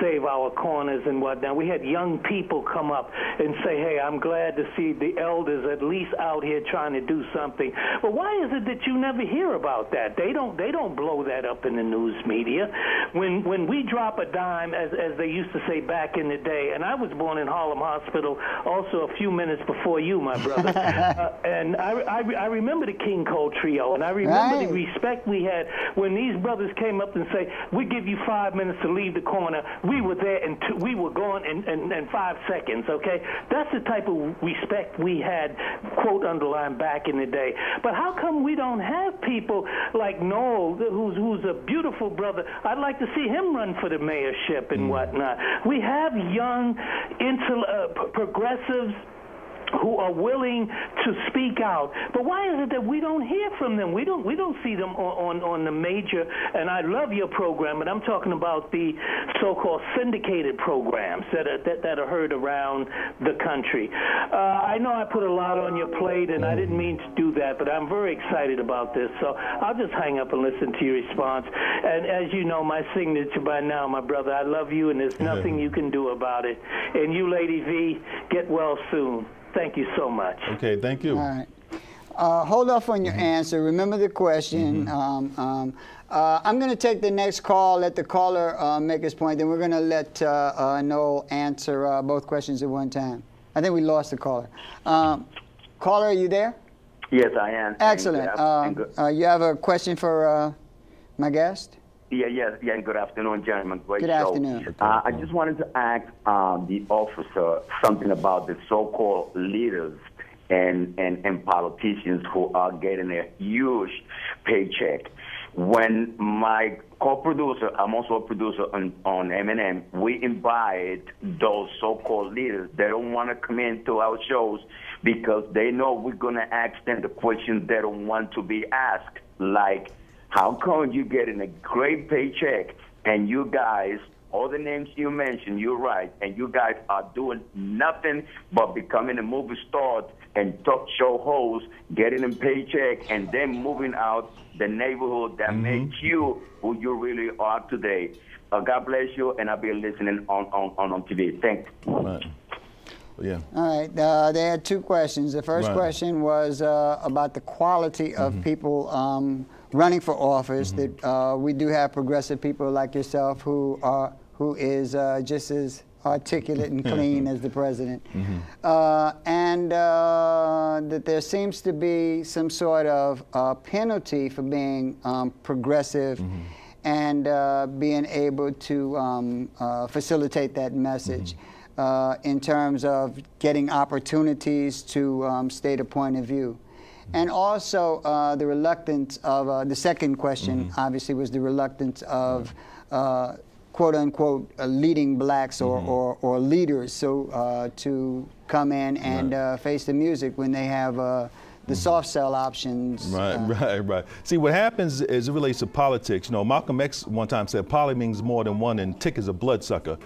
D: save our corners and whatnot. We had young people come up and say, hey, I'm glad to see the elders at least out here trying to do something. But why is it that you never hear about that? They don't blow that up in the news media. When we drop a dime, as they used to say back in the day, and I was born in Harlem Hospital also a few minutes before you, my brother, and I remember the King Cole Trio, and I remember the respect we had when these brothers came up and say, we give you 5 minutes to leave the corner. We were there and we were gone in 5 seconds, okay? That's the type of respect we had, quote, underline, back in the day. But how come we don't have people like Noel, who's a beautiful brother? I'd like to see him run for the mayorship and whatnot. We have young, progressives who are willing to speak out, but why is it that we don't hear from them? We don't see them on the major. And I love your program, but I'm talking about the so-called syndicated programs that are heard around the country. I know I put a lot on your plate, and I didn't mean to do that, but I'm very excited about this. So I'll just hang up and listen to your response. And as you know, my signature by now, my brother, I love you, and there's nothing you can do about it. And you, Lady V, get well soon. Thank you so much.
C: Okay, thank you.
A: All right. Hold off on your answer. Remember the question. I'm going to take the next call, let the caller make his point, then we're going to let Noel answer both questions at one time. I think we lost the caller. Caller, are you there?
E: Yes, I am.
A: Excellent. You have a question for my guest?
E: Yeah. Good afternoon, gentlemen. Great
A: Good
E: show.
A: afternoon.
E: I just wanted to ask the officer something about the so-called leaders and politicians who are getting a huge paycheck. When my co-producer, I'm also a producer on M&M, we invite those so-called leaders. They don't want to come into our shows because they know we're going to ask them the questions they don't want to be asked, like, how come you getting a great paycheck and you guys, all the names you mentioned, you're right, and you guys are doing nothing but becoming a movie star and talk show hosts, getting a paycheck, and then moving out the neighborhood that makes you who you really are today. God bless you, and I'll be listening on TV. Thanks.
C: Right. Yeah.
A: All right. They had two questions. The first question was about the quality of people running for office. That we do have progressive people like yourself who is just as articulate and clean as the president, and that there seems to be some sort of penalty for being progressive and being able to facilitate that message. In terms of getting opportunities to state a point of view. And also the reluctance of, the second question obviously was the reluctance of quote unquote leading blacks or leaders to come in and face the music when they have the soft sell options.
C: Right. See, what happens is it relates to politics. You know, Malcolm X one time said, "Poly means more than one, and tick is a bloodsucker."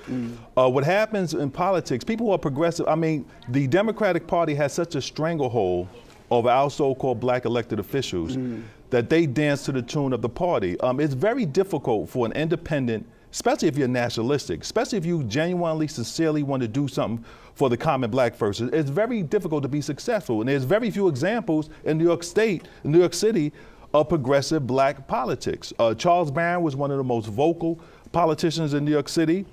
C: What happens in politics? People who are progressive. I mean, the Democratic Party has such a stranglehold over our so-called black elected officials that they dance to the tune of the party. It's very difficult for an independent, especially if you're nationalistic, especially if you genuinely, sincerely want to do something for the common black person. It's very difficult to be successful. And there's very few examples in New York State, New York City, of progressive black politics. Charles Barron was one of the most vocal politicians in New York City.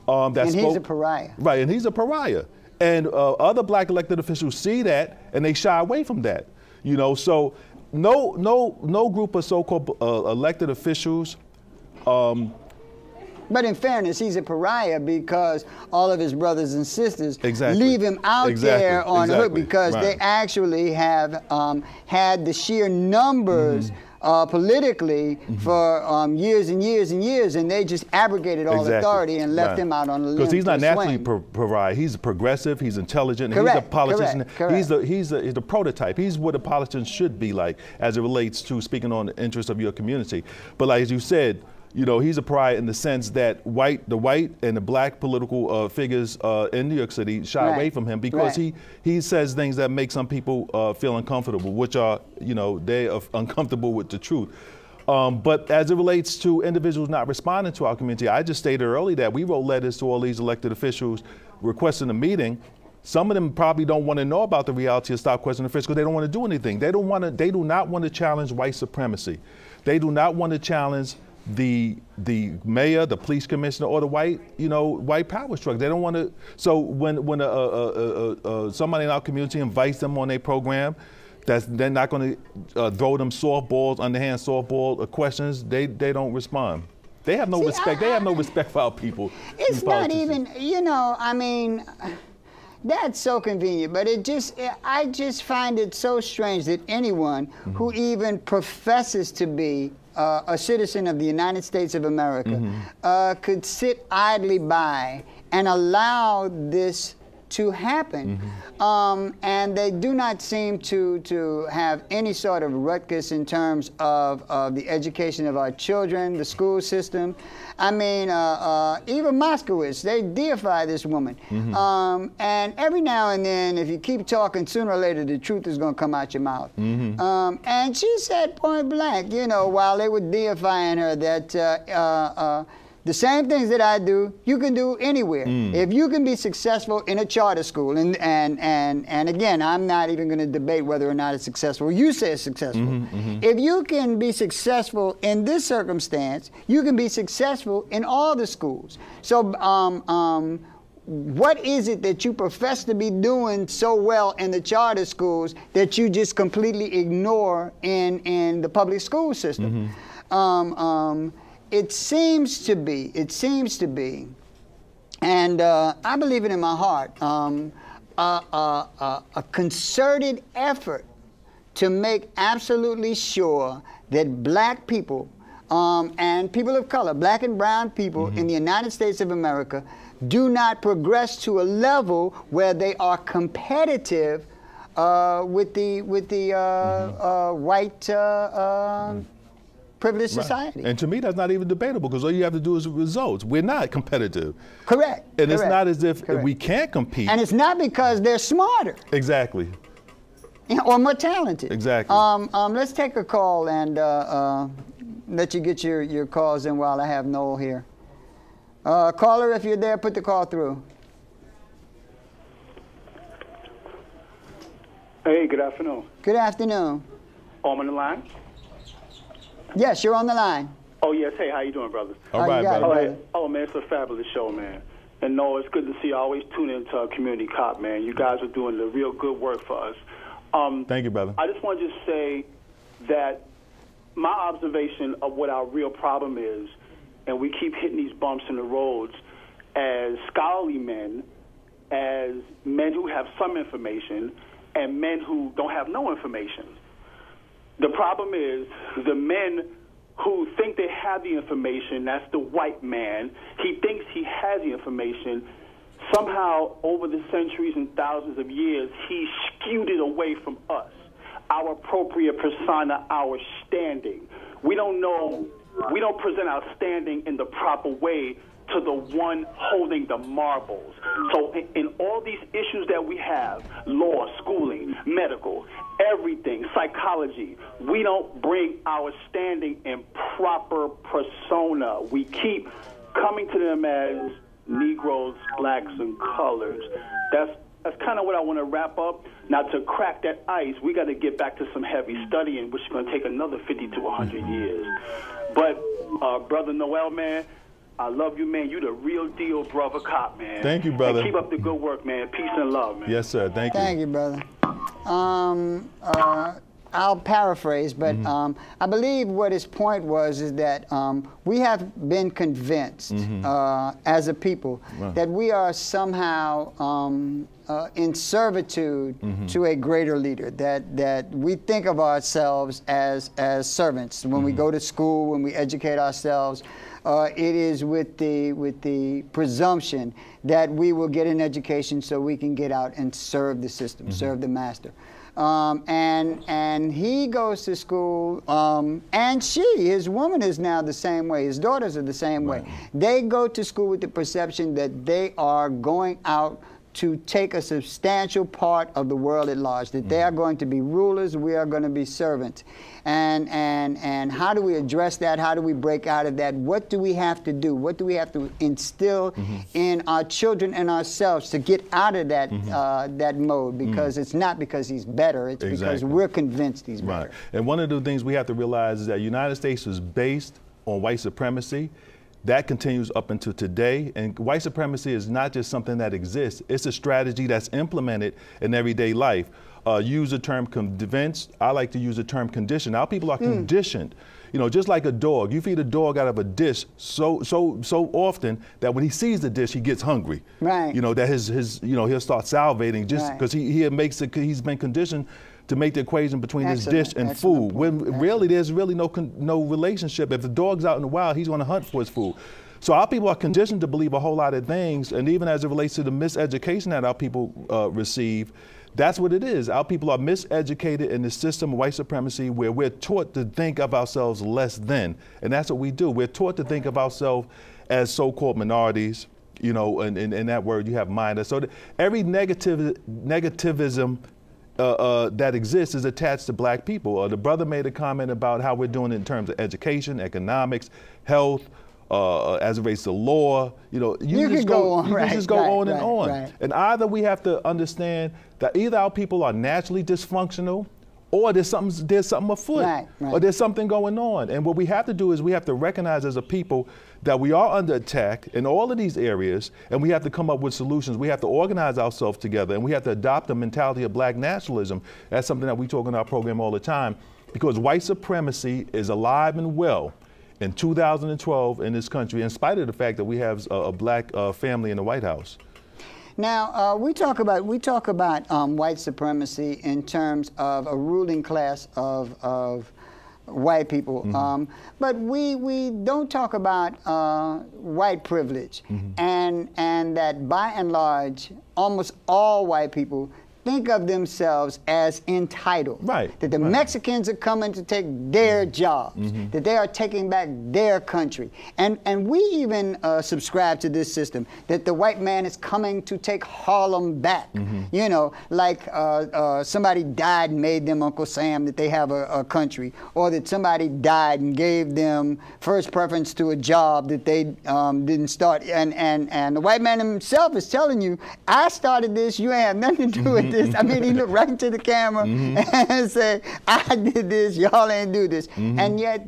A: And he's a pariah.
C: Right, and he's a pariah. And other black elected officials see that and they shy away from that. You know, so no group of so-called elected officials.
A: But in fairness, he's a pariah because all of his brothers and sisters
C: Exactly.
A: leave him out
C: Exactly.
A: there on the hook
C: Exactly.
A: because
C: Right.
A: they actually have had the sheer numbers politically for years and years and years, and they just abrogated all authority and left him out on the limb.
C: Because he's not naturally
A: swing.
C: pariah. He's progressive. He's intelligent.
A: Correct,
C: He's a politician.
A: correct.
C: He's the prototype. He's what a politician should be like as it relates to speaking on the interests of your community. But like as you said, you know, he's a pariah in the sense that the white and the black political figures in New York City shy away from him because he says things that make some people feel uncomfortable, which are, you know, they are uncomfortable with the truth. But as it relates to individuals not responding to our community, I just stated earlier that we wrote letters to all these elected officials requesting a meeting. Some of them probably don't want to know about the reality of stop, question, and frisk because they don't want to do anything. They do not want to challenge white supremacy. They do not want to challenge the mayor, the police commissioner, or the white power structure. They don't want to. So when somebody in our community invites them on their program, they're not going to throw them softballs, underhand softball questions. They don't respond. They have no respect. They have no respect for our people.
A: It's not even, you know, I mean, that's so convenient, but I just find it so strange that anyone who even professes to be a citizen of the United States of America could sit idly by and allow this to happen. And they do not seem to have any sort of ruckus in terms of the education of our children, the school system. I mean, even Moskowitz, they deify this woman. And every now and then, if you keep talking, sooner or later, the truth is going to come out your mouth. And she said point blank, you know, while they were deifying her, that the same things that I do, you can do anywhere. If you can be successful in a charter school, and again, I'm not even going to debate whether or not it's successful. You say it's successful. If you can be successful in this circumstance, you can be successful in all the schools. So what is it that you profess to be doing so well in the charter schools that you just completely ignore in the public school system? It seems to be, and I believe it in my heart, a concerted effort to make absolutely sure that black people and people of color, black and brown people in the United States of America, do not progress to a level where they are competitive with the white privileged society.
C: And to me, that's not even debatable because all you have to do is results. We're not competitive.
A: Correct.
C: And it's not as if we can't compete.
A: And it's not because they're smarter.
C: Exactly.
A: Or more talented.
C: Exactly.
A: Let's take a call and let you get your calls in while I have Noel here. Caller, if you're there, put the call through.
F: Hey, good afternoon.
A: Good afternoon.
F: I'm on the line?
A: Yes, you're on the line.
F: Oh, yes. Hey, how you doing, brother?
C: All right, brother.
F: All right. Oh, man, it's a fabulous show, man. And no, it's good to see you always tune into our community cop, man. You guys are doing the real good work for us.
C: Thank you, brother.
F: I just want to just say that my observation of what our real problem is, and we keep hitting these bumps in the roads, as scholarly men, as men who have some information, and men who don't have no information. The problem is the men who think they have the information, that's the white man, he thinks he has the information. Somehow, over the centuries and thousands of years, he skewed it away from us, our appropriate persona, our standing. We don't know, we don't present our standing in the proper way to the one holding the marbles. So in all these issues that we have, law, schooling, medical, everything, psychology, we don't bring our standing in proper persona. We keep coming to them as Negroes, blacks, and colors. That's kind of what I want to wrap up. Now, to crack that ice, we got to get back to some heavy studying, which is going to take another 50 to 100 years. But, Brother Noel, man, I love you, man. You the real deal, brother cop, man.
C: Thank you, brother.
F: And keep up the good work, man. Peace and love, man.
C: Yes, sir. Thank you.
A: Thank you, brother. I'll paraphrase, but I believe what his point was is that we have been convinced as a people that we are somehow in servitude to a greater leader, that we think of ourselves as servants. When we go to school, when we educate ourselves, it is with the presumption that we will get an education so we can get out and serve the system, serve the master. And he goes to school, and his woman is now the same way. His daughters are the same way. They go to school with the perception that they are going out to take a substantial part of the world at large, that they are going to be rulers, we are going to be servants. And how do we address that? How do we break out of that? What do we have to do? What do we have to instill in our children and ourselves to get out of that that mode? Because it's not because he's better, it's because we're convinced he's better.
C: Right. And one of the things we have to realize is that the United States was based on white supremacy. That continues up until today, and white supremacy is not just something that exists, it's a strategy that's implemented in everyday life. Use the term convinced, I like to use the term conditioned. Our people are conditioned. You know, just like a dog, you feed a dog out of a dish so often that when he sees the dish, he gets hungry.
A: Right.
C: You know, that he'll start salivating just because he's been conditioned to make the equation between this dish and food. When really there's really no relationship. If the dog's out in the wild, he's going to hunt for his food. So our people are conditioned to believe a whole lot of things, and even as it relates to the miseducation that our people receive, that's what it is. Our people are miseducated in the system of white supremacy where we're taught to think of ourselves less than, and that's what we do. We're taught to think of ourselves as so-called minorities, you know, and in that word you have minor. So every negativism that exists is attached to black people. The brother made a comment about how we're doing it in terms of education, economics, health, as it relates to law. You know, you can just go on and on. Right. And either we have to understand that either our people are naturally dysfunctional, or there's something afoot, or there's something going on. And what we have to do is we have to recognize as a people that we are under attack in all of these areas, and we have to come up with solutions. We have to organize ourselves together, and we have to adopt the mentality of black nationalism. That's something that we talk in our program all the time, because white supremacy is alive and well in 2012 in this country, in spite of the fact that we have a black family in the White House.
A: Now, we talk about white supremacy in terms of a ruling class of white people, but we don't talk about white privilege, and that by and large, almost all white people think of themselves as entitled. That the Mexicans are coming to take their jobs, that they are taking back their country. And we even subscribe to this system, that the white man is coming to take Harlem back. You know, like somebody died and made them Uncle Sam, that they have a country, or that somebody died and gave them first preference to a job that they didn't start. And the white man himself is telling you, I started this, you ain't have nothing to do with this. I mean, he looked right into the camera and said, I did this, y'all ain't do this. And yet,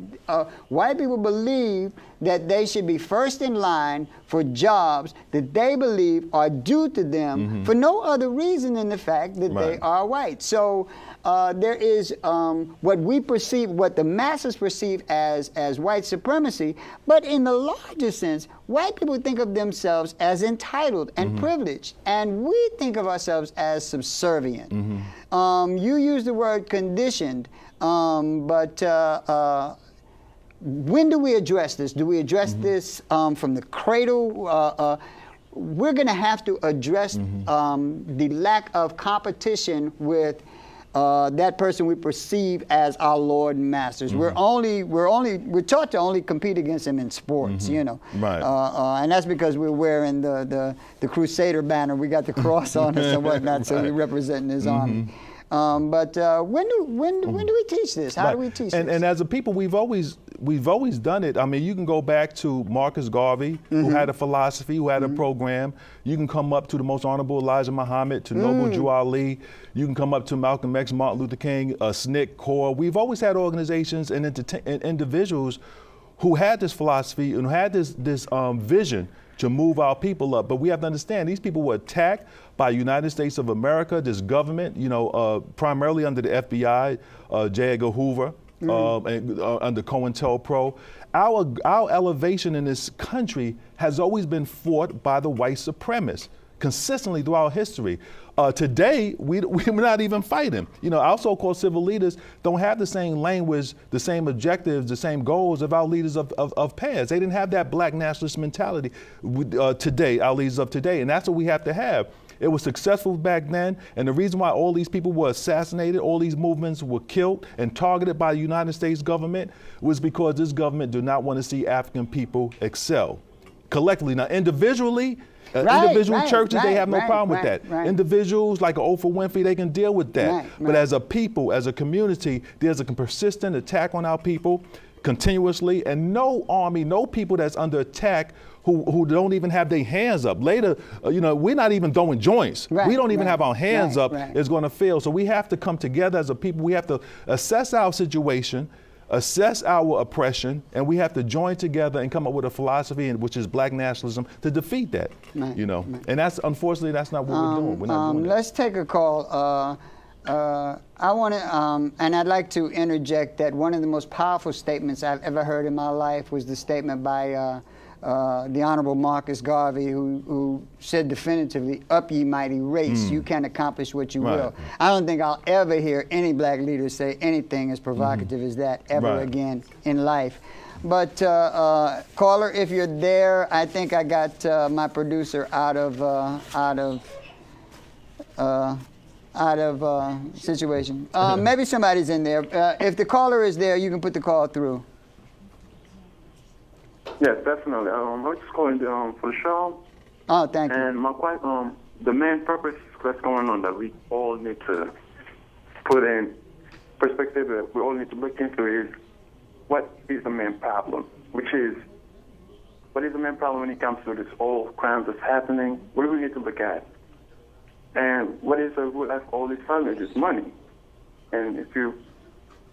A: white people believe that they should be first in line for jobs that they believe are due to them for no other reason than the fact that they are white. So there is what we perceive, what the masses perceive as white supremacy, but in the larger sense, white people think of themselves as entitled and privileged, and we think of ourselves as subservient. You use the word conditioned, but when do we address this? Do we address this from the cradle? We're going to have to address the lack of competition with that person we perceive as our Lord and Masters. We're taught to only compete against him in sports, you know. And that's because we're wearing the Crusader banner. We got the cross on us and whatnot, so we're representing his army. But when do we teach this? How do we teach this?
C: And as a people, we've always done it. I mean, you can go back to Marcus Garvey, who had a philosophy, who had a program. You can come up to the most honorable Elijah Muhammad, to Noble Drew Ali. You can come up to Malcolm X, Martin Luther King, SNCC, CORE. We've always had organizations and individuals who had this philosophy and who had this vision to move our people up. But we have to understand these people were attacked by United States of America, this government, primarily under the FBI, J. Edgar Hoover, and under COINTELPRO. Our elevation in this country has always been fought by the white supremacists consistently throughout history. Today, we're not even fighting. Our so-called civil leaders don't have the same language, the same objectives, the same goals of our leaders of past. They didn't have that black nationalist mentality today, our leaders of today, and that's what we have to have. It was successful back then, and the reason why all these people were assassinated, all these movements were killed and targeted by the United States government was because this government did not want to see African people excel. Collectively, now individually, individual churches, they have no problem with that. Individuals like Oprah Winfrey, they can deal with that. But as a people, as a community, there's a persistent attack on our people continuously, and no army, no people that's under attack who don't even have their hands up. Later, we're not even throwing joints. We don't even have our hands up. It's going to fail. So we have to come together as a people. We have to assess our situation, assess our oppression, and we have to join together and come up with a philosophy, which is black nationalism, to defeat that. And that's, unfortunately, that's not what we're doing. We're not doing
A: let's take a call. I want to, and I'd like to interject that one of the most powerful statements I've ever heard in my life was the statement by the Honorable Marcus Garvey, who said definitively, "Up ye mighty race, you can accomplish what you will." I don't think I'll ever hear any black leader say anything as provocative as that ever again in life. But caller, if you're there, I think I got my producer out of situation. Maybe somebody's in there. If the caller is there, you can put the call through.
G: Yes, definitely. I was just calling for the show.
A: Oh, thank you.
G: And my the main purpose that's going on that we all need to put in perspective, that we all need to look into is what is the main problem, which is what is the main problem when it comes to this all crimes that's happening. What do we need to look at? And what is the root of all these problems? Is money. And if you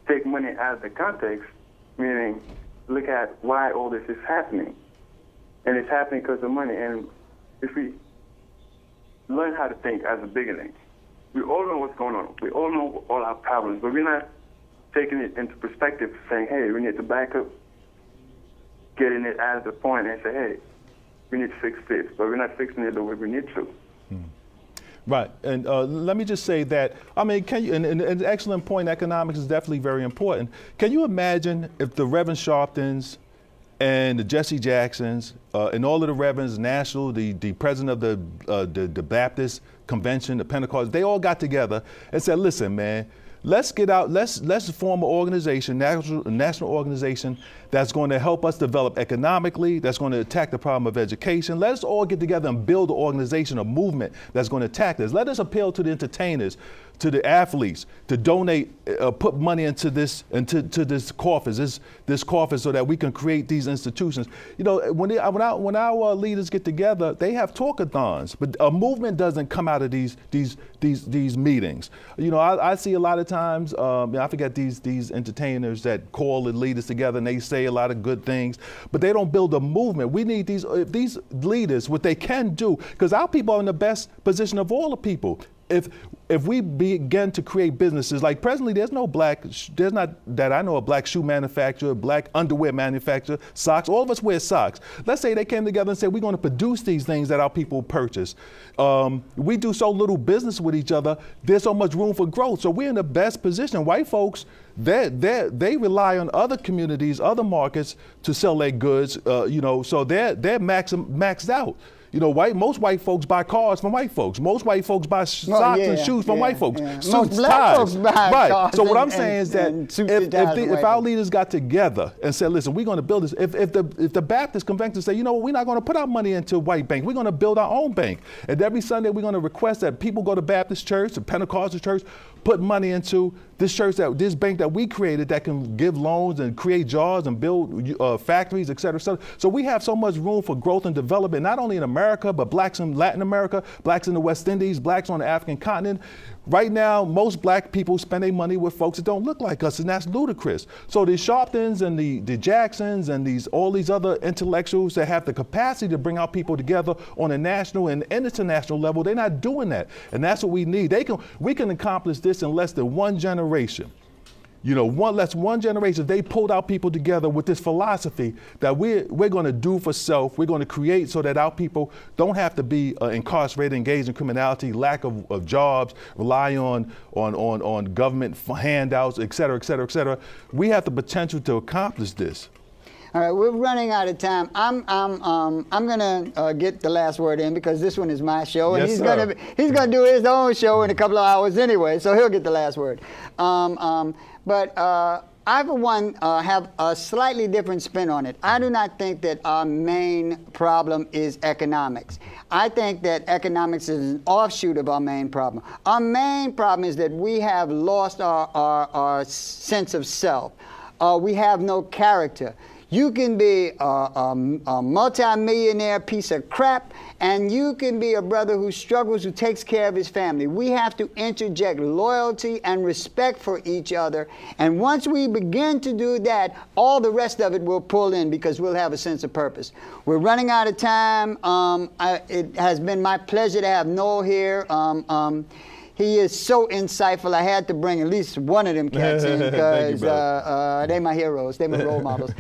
G: take money out of the context, meaning look at why all this is happening. And it's happening because of money. And if we learn how to think as a beginning, we all know what's going on. We all know all our problems, but we're not taking it into perspective, saying, hey, we need to back up, getting it out of the point and say, hey, we need to fix this. But we're not fixing it the way we need to.
C: Right, and let me just say that, I mean, and an excellent point, economics is definitely very important. Can you imagine if the Reverend Sharptons and the Jesse Jacksons and all of the Reverends, National, the president of the Baptist Convention, the Pentecost, they all got together and said, listen, man, let's get out, let's form an organization, a national organization that's going to help us develop economically, that's going to attack the problem of education. Let us all get together and build an organization, a movement that's going to attack this. Let us appeal to the entertainers, to the athletes, to donate, put money into this coffers, this coffers, so that we can create these institutions. When our leaders get together, they have talkathons, but a movement doesn't come out of these meetings. I see a lot of times, I forget these entertainers that call the leaders together and they say a lot of good things, but they don't build a movement. We need these leaders, what they can do, because our people are in the best position of all the people. If we begin to create businesses, like presently there's not that I know a black shoe manufacturer, black underwear manufacturer, socks, all of us wear socks. Let's say they came together and said, we're going to produce these things that our people purchase. We do so little business with each other, there's so much room for growth. So we're in the best position. White folks, they rely on other communities, other markets to sell their goods, so they're maxed out. Most white folks buy cars from white folks. Most white folks buy socks and shoes from white folks. Suits,
A: most black folks buy cars.
C: So what I'm saying is that if our leaders got together and said, listen, we're going to build this. If the Baptist convention say, we're not going to put our money into white bank. We're going to build our own bank. And every Sunday we're going to request that people go to Baptist church, to Pentecostal church, put money into this church, this bank that we created that can give loans and create jobs and build factories, et cetera, et cetera. So we have so much room for growth and development, not only in America, but blacks in Latin America, blacks in the West Indies, blacks on the African continent. Right now, most black people spend their money with folks that don't look like us, and that's ludicrous. So the Sharptons and the Jacksons and all these other intellectuals that have the capacity to bring our people together on a national and international level, they're not doing that. And that's what we need. We can accomplish this in less than one generation. You know, less one generation, they pulled our people together with this philosophy that we're going to do for self. We're going to create so that our people don't have to be incarcerated, engaged in criminality, lack of jobs, rely on government handouts, et cetera, et cetera, et cetera. We have the potential to accomplish this.
A: All right, we're running out of time. I'm gonna get the last word in because this one is my show, and
C: yes,
A: he's gonna do his own show in a couple of hours anyway, so he'll get the last word. But I, for one, have a slightly different spin on it. I do not think that our main problem is economics. I think that economics is an offshoot of our main problem. Our main problem is that we have lost our sense of self. We have no character. You can be a multi-millionaire piece of crap, and you can be a brother who struggles, who takes care of his family. We have to interject loyalty and respect for each other. And once we begin to do that, all the rest of it will pull in because we'll have a sense of purpose. We're running out of time. It has been my pleasure to have Noel here. He is so insightful. I had to bring at least one of them cats in because they're my heroes. They're my role models.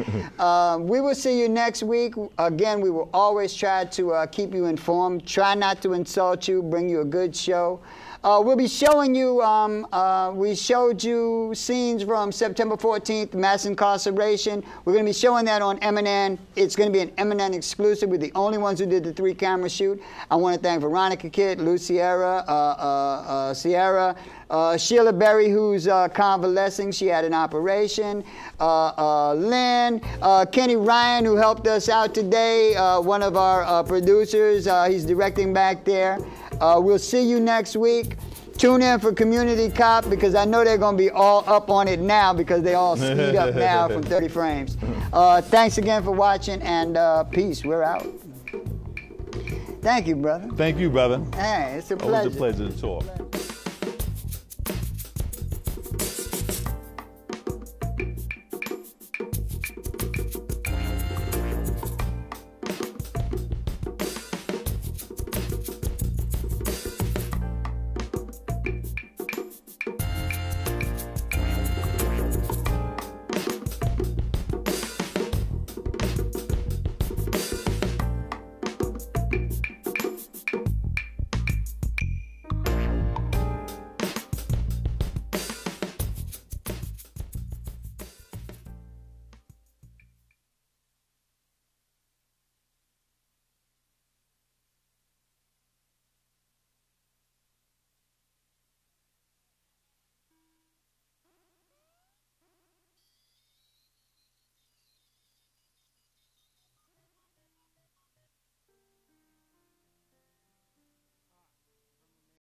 A: We will see you next week. Again, we will always try to keep you informed. Try not to insult you. Bring you a good show. We'll be showing you, we showed you scenes from September 14th, mass incarceration. We're going to be showing that on MNN. It's going to be an MNN exclusive. We're the only ones who did the 3-camera shoot. I want to thank Veronica Kitt, Lou Sierra, Sheila Berry, who's convalescing. She had an operation. Lynn, Kenny Ryan, who helped us out today, one of our producers. He's directing back there. We'll see you next week. Tune in for Community Cop because I know they're going to be all up on it now because they all speed up now from 30 frames. Thanks again for watching, and peace. We're out. Thank you, brother.
C: Thank you, brother.
A: Hey, it's a pleasure.
C: Always a pleasure to talk.